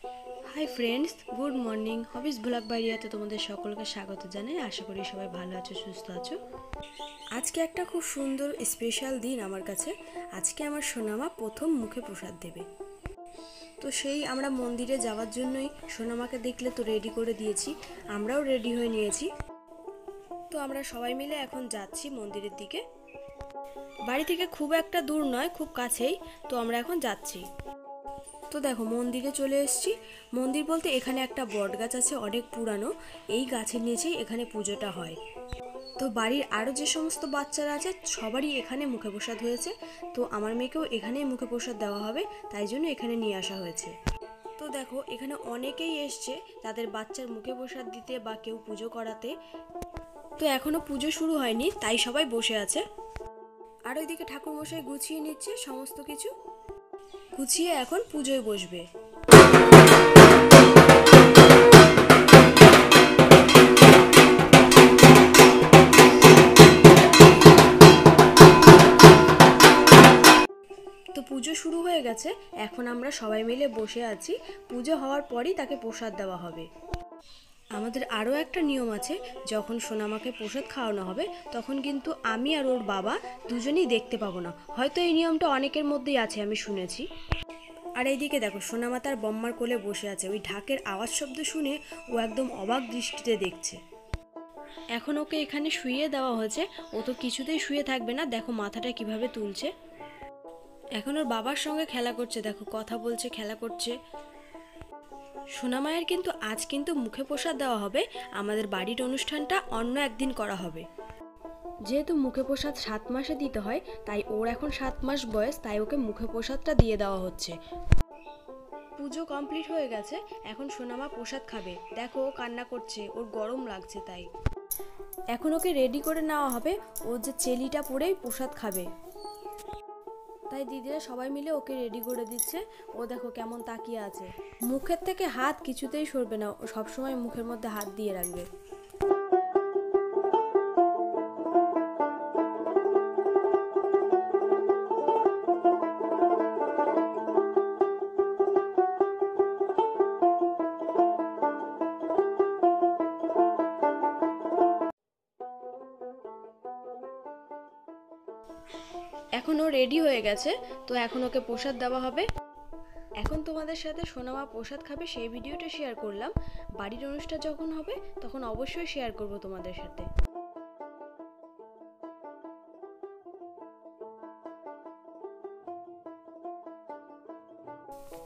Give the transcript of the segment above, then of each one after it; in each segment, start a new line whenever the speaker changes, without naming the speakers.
High friends, good morning. Hobbies blog বাড়িয়াতে তোমাদের সকলকে স্বাগত জানাই। আশা করি সবাই ভালো আছো, সুস্থ আছো। আজকে একটা খুব সুন্দর স্পেশাল দিন আমার কাছে। আজকে আমার সোনামা প্রথম মুখে প্রসাদ দেবে। তো সেই আমরা মন্দিরে যাওয়ার জন্যই সোনামাকে দেখলে তো রেডি করে দিয়েছি, আমরাও রেডি হয়ে নিয়েছি। তো আমরা সবাই মিলে এখন যাচ্ছি মন্দিরের দিকে। বাড়ি থেকে খুব একটা দূর নয়, খুব কাছেই। তো আমরা এখন যাচ্ছি। তো দেখো মন্দিরে চলে এসেছি। মন্দির বলতে এখানে একটা বট গাছ আছে, অনেক পুরানো। এই গাছের নিচেই এখানে পুজোটা হয়। তো বাড়ির আরও যে সমস্ত বাচ্চারা আছে সবারই এখানে মুখে প্রসাদ হয়েছে। তো আমার মেয়েকেও এখানেই মুখে প্রসাদ দেওয়া হবে, তাই জন্য এখানে নিয়ে আসা হয়েছে। তো দেখো এখানে অনেকেই এসছে তাদের বাচ্চার মুখে প্রসাদ দিতে বা কেউ পুজো করাতে। তো এখনো পুজো শুরু হয়নি, তাই সবাই বসে আছে। আর ওইদিকে ঠাকুরমশাই গুছিয়ে নিচ্ছে সমস্ত কিছু, গুছিয়ে এখন পুজোয় বসবে। তো পুজো শুরু হয়ে গেছে, এখন আমরা সবাই মিলে বসে আছি। পুজো হওয়ার পরই তাকে প্রসাদ দেওয়া হবে। আমাদের আরও একটা নিয়ম আছে, যখন সোনামাকে প্রসাদ খাওয়ানো হবে তখন কিন্তু আমি আর ওর বাবা দুজনেই দেখতে পাবো না। হয়তো এই নিয়মটা অনেকের মধ্যেই আছে, আমি শুনেছি। আর এইদিকে দেখো সোনামা তার বম্মার কোলে বসে আছে। ওই ঢাকের আওয়াজ শব্দ শুনে ও একদম অবাক দৃষ্টিতে দেখছে। এখন ওকে এখানে শুইয়ে দেওয়া হয়েছে, ও তো কিছুতেই শুয়ে থাকবে না। দেখো মাথাটা কিভাবে তুলছে। এখন ওর বাবার সঙ্গে খেলা করছে, দেখো কথা বলছে, খেলা করছে। সোনামায়ের কিন্তু আজ কিন্তু মুখে প্রসাদ দেওয়া হবে। আমাদের বাড়ির অনুষ্ঠানটা অন্য একদিন করা হবে। যেহেতু মুখে প্রসাদ 7 মাসে দিতে হয়, তাই ওর এখন 7 মাস বয়স, তাই ওকে মুখে প্রসাদটা দিয়ে দেওয়া হচ্ছে। পুজো কমপ্লিট হয়ে গেছে, এখন সোনামা প্রসাদ খাবে। দেখো ও কান্না করছে, ওর গরম লাগছে, তাই এখন ওকে রেডি করে নেওয়া হবে। ও যে চেলিটা পরেই প্রসাদ খাবে, তাই দিদিরা সবাই মিলে ওকে রেডি করে দিচ্ছে। ও দেখো কেমন তাকিয়ে আছে, মুখের থেকে হাত কিছুতেই সরবে না, ও সবসময় মুখের মধ্যে হাত দিয়ে রাখবে। এখন ও রেডি হয়ে গেছে, তো এখন ওকে প্রসাদ দেওয়া হবে। এখন তোমাদের সাথে সোনামা প্রসাদ খাবে সেই ভিডিওটা শেয়ার করলাম। বাড়ির অনুষ্ঠান যখন হবে তখন অবশ্যই শেয়ার করব তোমাদের সাথে।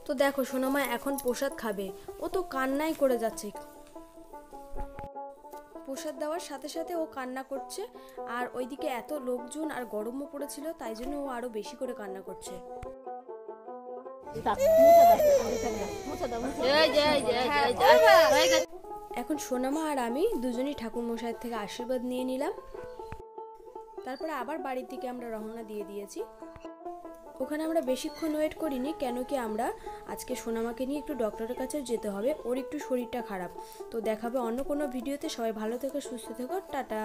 তো দেখো সোনামা এখন প্রসাদ খাবে, ও তো কান্নাই করে যাচ্ছে। প্রসাদ দেওয়ার সাথে সাথে ও কান্না করছে। আর ওইদিকে এত লোকজন আর গরমও পড়েছিল, তাই জন্য ও আরো বেশি করে কান্না করছে। এখন সোনামা আর আমি দুজনই ঠাকুর মশাইয়ের থেকে আশীর্বাদ নিয়ে নিলাম। তারপরে আবার বাড়ির দিকে আমরা রওনা দিয়ে দিয়েছি। ওখানে আমরা বেশিক্ষণ ওয়েট করিনি, কেন কি আমরা আজকে সোনামাকে নিয়ে একটু ডক্টরের কাছে যেতে হবে। ওর একটু শরীরটা খারাপ। তো দেখাবে অন্য কোনো ভিডিওতে। সবাই ভালো থেকো, সুস্থ থেকো, টাটা।